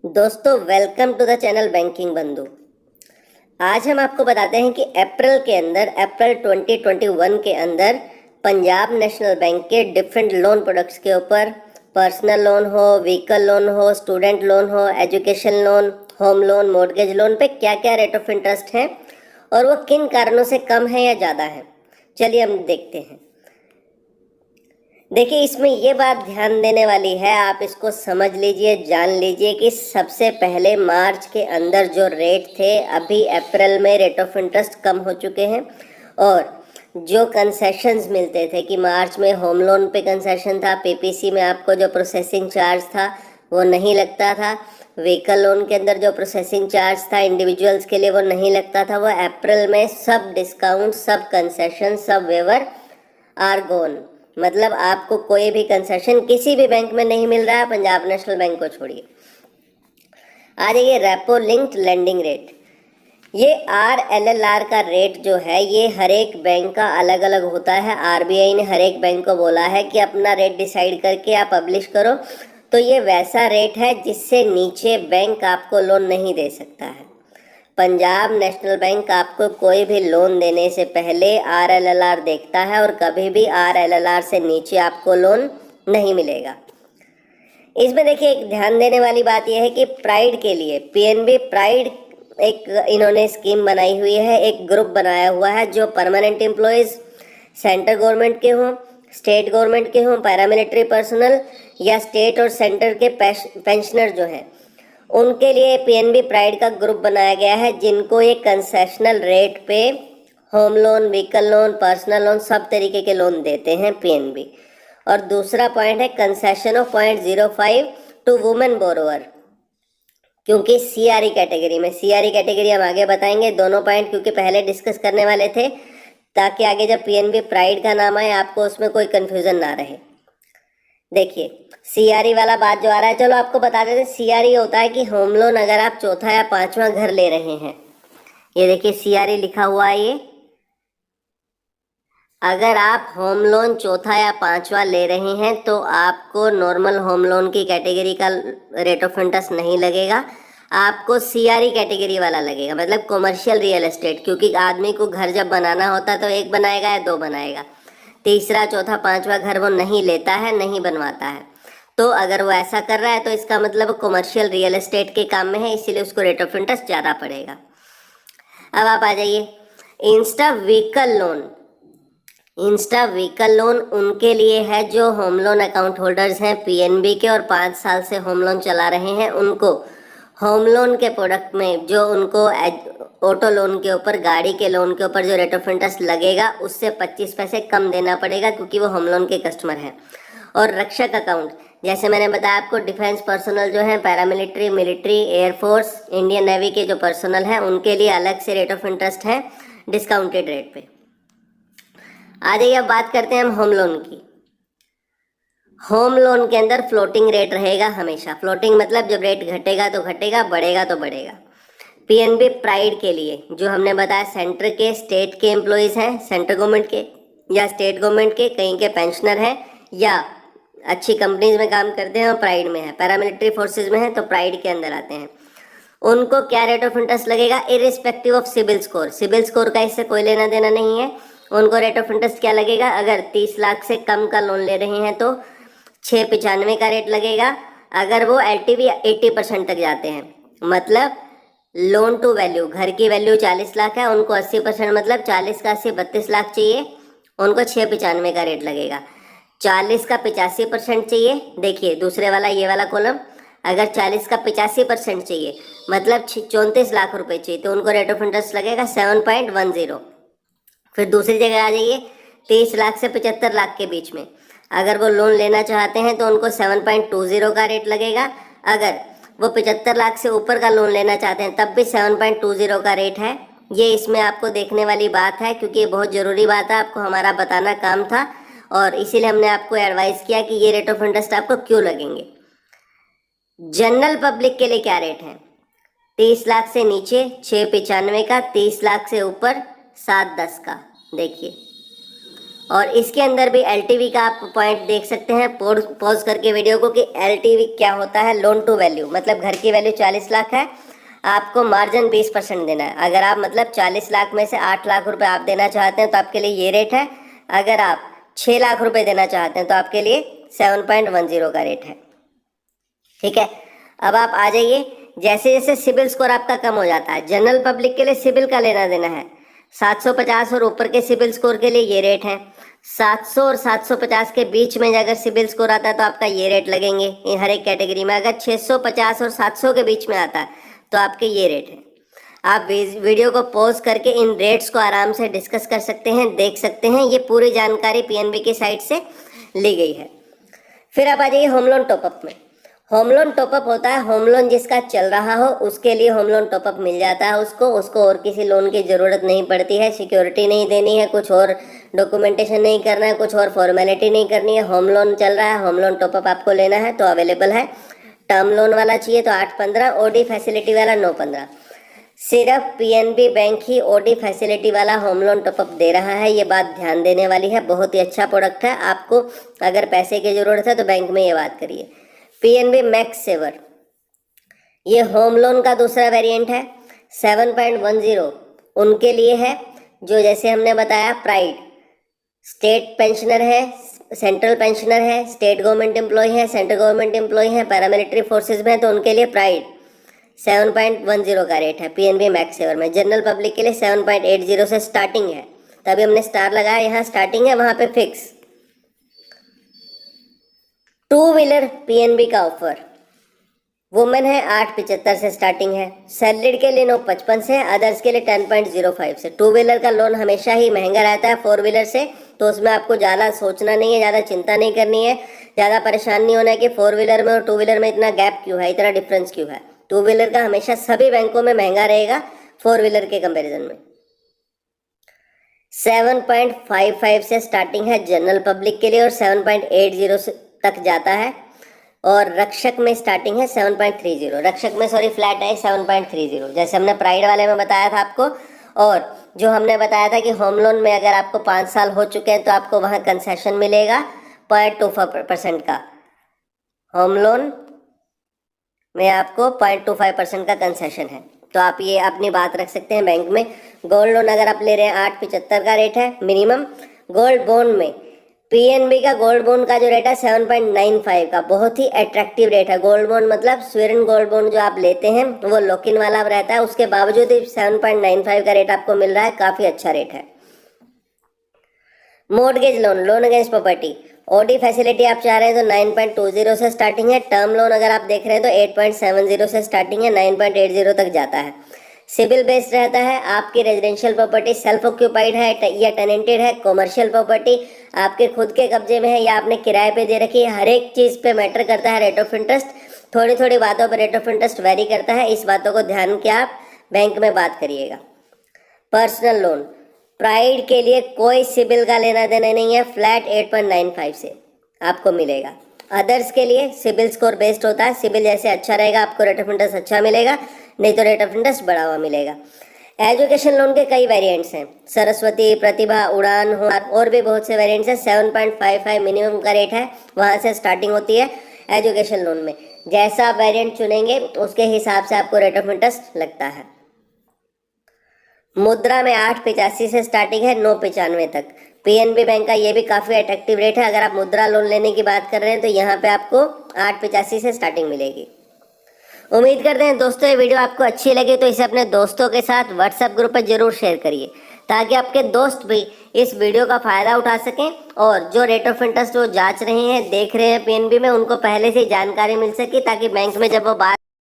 दोस्तों welcome to the channel banking Bandhu. आज हम आपको बताते हैं कि अप्रैल 2021 के अंदर पंजाब नेशनल बैंक के डिफरेंट लोन प्रोडक्ट्स के ऊपर, पर्सनल लोन हो, व्हीकल लोन हो, स्टूडेंट लोन हो, education loan, home loan, mortgage loan पे क्या क्या रेट ऑफ इंटरेस्ट है और वो किन कारणों से कम है या ज़्यादा है। चलिए हम देखते हैं। देखिए, इसमें ये बात ध्यान देने वाली है, आप इसको समझ लीजिए, जान लीजिए कि सबसे पहले मार्च के अंदर जो रेट थे, अभी अप्रैल में रेट ऑफ इंटरेस्ट कम हो चुके हैं और जो कंसेशंस मिलते थे कि मार्च में होम लोन पे कंसेशन था, पीपीसी में आपको जो प्रोसेसिंग चार्ज था वो नहीं लगता था, व्हीकल लोन के अंदर जो प्रोसेसिंग चार्ज था इंडिविजुअल्स के लिए वो नहीं लगता था, वो अप्रैल में सब डिस्काउंट, सब कंसेशन, सब वेवर आर गोन। मतलब आपको कोई भी कंसेशन किसी भी बैंक में नहीं मिल रहा है, पंजाब नेशनल बैंक को छोड़िए। आ जाइए रेपो लिंक्ड लेंडिंग रेट। ये RLLR का रेट जो है ये हर एक बैंक का अलग अलग होता है। RBI ने हर एक बैंक को बोला है कि अपना रेट डिसाइड करके आप पब्लिश करो, तो ये वैसा रेट है जिससे नीचे बैंक आपको लोन नहीं दे सकता है। पंजाब नेशनल बैंक आपको कोई भी लोन देने से पहले RLLR देखता है और कभी भी RLLR से नीचे आपको लोन नहीं मिलेगा। इसमें देखिए, एक ध्यान देने वाली बात यह है कि प्राइड के लिए PNB प्राइड एक इन्होंने स्कीम बनाई हुई है, एक ग्रुप बनाया हुआ है जो परमानेंट एम्प्लॉयज़ सेंट्रल गवर्नमेंट के हों, स्टेट गवर्नमेंट के हों, पैरामिलिट्री पर्सनल या स्टेट और सेंटर के पेंशनर जो हैं उनके लिए PNB प्राइड का ग्रुप बनाया गया है, जिनको एक कंसेशनल रेट पे home loan, vehicle loan, personal loan सब तरीके के लोन देते हैं PNB। और दूसरा पॉइंट है concession of 0.05 to women borrower, क्योंकि CRE कैटेगरी में, CRE कैटेगरी हम आगे बताएंगे दोनों पॉइंट, क्योंकि पहले डिस्कस करने वाले थे ताकि आगे जब PNB प्राइड का नाम आए आपको उसमें कोई कन्फ्यूज़न ना रहे। देखिए, CRE वाला बात जो आ रहा है, चलो आपको बता देते। CRE होता है कि होम लोन अगर आप चौथा या पांचवा घर ले रहे हैं, ये देखिए CRE लिखा हुआ है, ये अगर आप होम लोन चौथा या पांचवा ले रहे हैं तो आपको नॉर्मल होम लोन की कैटेगरी का रेट ऑफ इंटरेस्ट नहीं लगेगा, आपको CRE कैटेगरी वाला लगेगा, मतलब कॉमर्शियल रियल एस्टेट। क्योंकि आदमी को घर जब बनाना होता है तो एक बनाएगा या दो बनाएगा, तीसरा चौथा पांचवा घर वो नहीं लेता है, नहीं बनवाता है। तो अगर वो ऐसा कर रहा है तो इसका मतलब कॉमर्शियल रियल एस्टेट के काम में है, इसीलिए उसको रेट ऑफ इंटरेस्ट ज़्यादा पड़ेगा। अब आप आ जाइए Insta vehicle loan. Insta vehicle loan उनके लिए है जो होम लोन अकाउंट होल्डर्स हैं PNB के और 5 साल से होम लोन चला रहे हैं। उनको होम लोन के प्रोडक्ट में जो उनको ऑटो लोन के ऊपर, गाड़ी के लोन के ऊपर जो रेट ऑफ इंटरेस्ट लगेगा उससे 25 पैसे कम देना पड़ेगा, क्योंकि वो होम लोन के कस्टमर हैं। और रक्षक अकाउंट, जैसे मैंने बताया आपको, डिफेंस पर्सनल जो है, paramilitary, military, air force, Indian navy के जो पर्सनल हैं उनके लिए अलग से रेट ऑफ इंटरेस्ट है डिस्काउंटेड रेट पे। आ जाइए, अब बात करते हैं हम होम लोन की। होम लोन के अंदर फ्लोटिंग रेट रहेगा हमेशा। फ्लोटिंग मतलब जब रेट घटेगा तो घटेगा, बढ़ेगा तो बढ़ेगा। PNB प्राइड के लिए जो हमने बताया, सेंटर के, स्टेट के एम्प्लॉयज़ हैं, सेंट्रल गवर्नमेंट के या स्टेट गवर्नमेंट के, कहीं के पेंशनर हैं या अच्छी कंपनीज में काम करते हैं और प्राइड में है, पैरामिलिट्री फोर्सेज में है तो प्राइड के अंदर आते हैं, उनको क्या रेट ऑफ इंटरेस्ट लगेगा irrespective of CIBIL score. CIBIL score का इससे कोई लेना देना नहीं है। उनको रेट ऑफ इंटरेस्ट क्या लगेगा, अगर 30 लाख से कम का लोन ले रहे हैं तो 695 का रेट लगेगा। अगर वो LTV 80% तक जाते हैं, मतलब लोन टू वैल्यू, घर की वैल्यू 40 लाख है, उनको 80% मतलब 40 का 80 32 लाख चाहिए, उनको 695 का रेट लगेगा। 40 का 85% चाहिए, देखिए दूसरे वाला ये वाला कॉलम, अगर 40 का 85% चाहिए मतलब 34 लाख रुपए चाहिए तो उनको रेट ऑफ इंटरेस्ट लगेगा 7.10। फिर दूसरी जगह आ जाइए, 30 लाख से 75 लाख के बीच में अगर वो लोन लेना चाहते हैं तो उनको 7.20 का रेट लगेगा। अगर वो 75 लाख से ऊपर का लोन लेना चाहते हैं तब भी 7.20 का रेट है। ये इसमें आपको देखने वाली बात है, क्योंकि ये बहुत ज़रूरी बात है, आपको हमारा बताना काम था और इसीलिए हमने आपको एडवाइस किया कि ये रेट ऑफ इंटरेस्ट आपको क्यों लगेंगे। जनरल पब्लिक के लिए क्या रेट है, 30 लाख से नीचे 695 का, 30 लाख से ऊपर 710 का। देखिए, और इसके अंदर भी एलटीवी का आप पॉइंट देख सकते हैं पॉज करके वीडियो को, कि एलटीवी क्या होता है। लोन टू वैल्यू मतलब घर की वैल्यू 40 लाख है, आपको मार्जिन 20% देना है। अगर आप मतलब 40 लाख में से 8 लाख रुपए आप देना चाहते हैं तो आपके लिए ये रेट है। अगर आप 6 लाख रुपए देना चाहते हैं तो आपके लिए 7.10 का रेट है। ठीक है, अब आप आ जाइए। जैसे जैसे सिबिल स्कोर आपका कम हो जाता है, जनरल पब्लिक के लिए सिबिल का लेना देना है 750 और ऊपर के सिबिल स्कोर के लिए ये रेट है। 700 और 750 के बीच में अगर सिबिल स्कोर आता है तो आपका ये रेट लगेंगे हर एक कैटेगरी में। अगर 650 और 700 के बीच में आता है तो आपके ये रेट है। आप वीडियो को पॉज करके इन रेट्स को आराम से डिस्कस कर सकते हैं, देख सकते हैं। ये पूरी जानकारी पीएनबी की साइट से ली गई है। फिर आप आ जाइए होम लोन टॉपअप में। होम लोन टॉपअप होता है, होम लोन जिसका चल रहा हो उसके लिए होम लोन टॉपअप मिल जाता है उसको और किसी लोन की ज़रूरत नहीं पड़ती है। सिक्योरिटी नहीं देनी है, कुछ और डॉक्यूमेंटेशन नहीं करना है, कुछ और फॉर्मेलिटी नहीं करनी है। होम लोन चल रहा है, होम लोन टॉपअप आपको लेना है तो अवेलेबल है। टर्म लोन वाला चाहिए तो 815, ओडी फैसिलिटी वाला 915। सिर्फ पीएनबी बैंक ही ओडी फैसिलिटी वाला होम लोन टॉपअप दे रहा है, ये बात ध्यान देने वाली है। बहुत ही अच्छा प्रोडक्ट है, आपको अगर पैसे की ज़रूरत है तो बैंक में ये बात करिए। पीएनबी मैक्स सेवर ये होम लोन का दूसरा वेरिएंट है। 7.10 उनके लिए है जो जैसे हमने बताया प्राइड स्टेट पेंशनर है, सेंट्रल पेंशनर है, स्टेट गवर्नमेंट एम्प्लॉय है, सेंट्रल गवर्नमेंट एम्प्लॉय है, पैरामिलिट्री फोर्सेज में है तो उनके लिए प्राइड 7.10 का रेट है पीएनबी मैक्स सेवर में। जनरल पब्लिक के लिए 7.80 से स्टार्टिंग है, तभी हमने स्टार लगाया, यहाँ स्टार्टिंग है वहाँ पे फिक्स। टू व्हीलर पीएनबी का ऑफर वुमेन है 875 से स्टार्टिंग है, सैलरीड के लिए 955 से, अदर्स के लिए 10.05 से। टू व्हीलर का लोन हमेशा ही महंगा रहता है 4 व्हीलर से, तो उसमें आपको ज़्यादा सोचना नहीं है, ज़्यादा चिंता नहीं करनी है, ज़्यादा परेशान नहीं होना है कि 4 व्हीलर में और 2 व्हीलर में इतना गैप क्यों है, इतना डिफरेंस क्यों है। टू व्हीलर का हमेशा सभी बैंकों में महंगा रहेगा 4 व्हीलर के कंपेरिजन में। 7.55 से स्टार्टिंग है जनरल पब्लिक के लिए और 7.80 तक जाता है। और रक्षक में स्टार्टिंग है 7.30, रक्षक में सॉरी फ्लैट है 7.30, जैसे हमने प्राइड वाले में बताया था आपको। और जो हमने बताया था कि होम लोन में अगर आपको 5 साल हो चुके हैं तो आपको वहाँ कंसेशन मिलेगा 0.25% का। होम लोन में आपको 0.25% का कंसेशन है, तो आप ये अपनी बात रख सकते हैं बैंक में। गोल्ड लोन अगर आप ले रहे हैं 875 का रेट है मिनिमम। गोल्ड बॉन्ड में पीएनबी का गोल्ड बॉन्ड का जो रेट है 7.95 का, बहुत ही अट्रैक्टिव रेट है। गोल्ड बॉन्ड मतलब स्वेरन गोल्ड बॉन्ड जो आप लेते हैं वो लॉक इन वाला रहता है, उसके बावजूद भी 7.95 का रेट आपको मिल रहा है, काफ़ी अच्छा रेट है। Mortgage loan, loan against property, OD facility आप चाह रहे हैं तो 9.20 से स्टार्टिंग है। टर्म लोन अगर आप देख रहे हैं तो 8.70 से स्टार्टिंग है, 9.80 तक जाता है। सिविल बेस्ड रहता है, आपकी रेजिडेंशियल प्रॉपर्टी सेल्फ ऑक्यूपाइड है या टेनेंटेड है, कॉमर्शियल प्रॉपर्टी आपके खुद के कब्जे में है या आपने किराए पे दे रखी है, हर एक चीज़ पे मैटर करता है रेट ऑफ इंटरेस्ट। थोड़ी थोड़ी बातों पर रेट ऑफ इंटरेस्ट वेरी करता है, इस बातों को ध्यान के आप बैंक में बात करिएगा। पर्सनल लोन, प्राइड के लिए कोई सिबिल का लेना देना नहीं है, फ्लैट 8.95 से आपको मिलेगा। अदर्स के लिए सिबिल स्कोर बेस्ड होता है, सिबिल जैसे अच्छा रहेगा आपको रेट ऑफ इंटरेस्ट अच्छा मिलेगा, नहीं तो रेट ऑफ इंटरेस्ट बढ़ा हुआ मिलेगा। एजुकेशन लोन के कई वेरिएंट्स हैं, सरस्वती, प्रतिभा, उड़ान और भी बहुत से वेरिएंट्स हैं। 7.55 मिनिमम का रेट है, वहाँ से स्टार्टिंग होती है एजुकेशन लोन में। जैसा आप वेरिएंट चुनेंगे उसके हिसाब से आपको रेट ऑफ इंटरेस्ट लगता है। मुद्रा में 885 से स्टार्टिंग है 995 तक। पीएनबी बैंक का ये भी काफ़ी अट्रैक्टिव रेट है, अगर आप मुद्रा लोन लेने की बात कर रहे हैं तो यहाँ पे आपको 885 से स्टार्टिंग मिलेगी। उम्मीद करते हैं दोस्तों ये वीडियो आपको अच्छी लगी तो इसे अपने दोस्तों के साथ व्हाट्सएप ग्रुप पर जरूर शेयर करिए, ताकि आपके दोस्त भी इस वीडियो का फ़ायदा उठा सकें और जो रेट ऑफ इंटरेस्ट वो जांच रहे हैं, देख रहे हैं पीएनबी में, उनको पहले से जानकारी मिल सके, ताकि बैंक में जब वो बात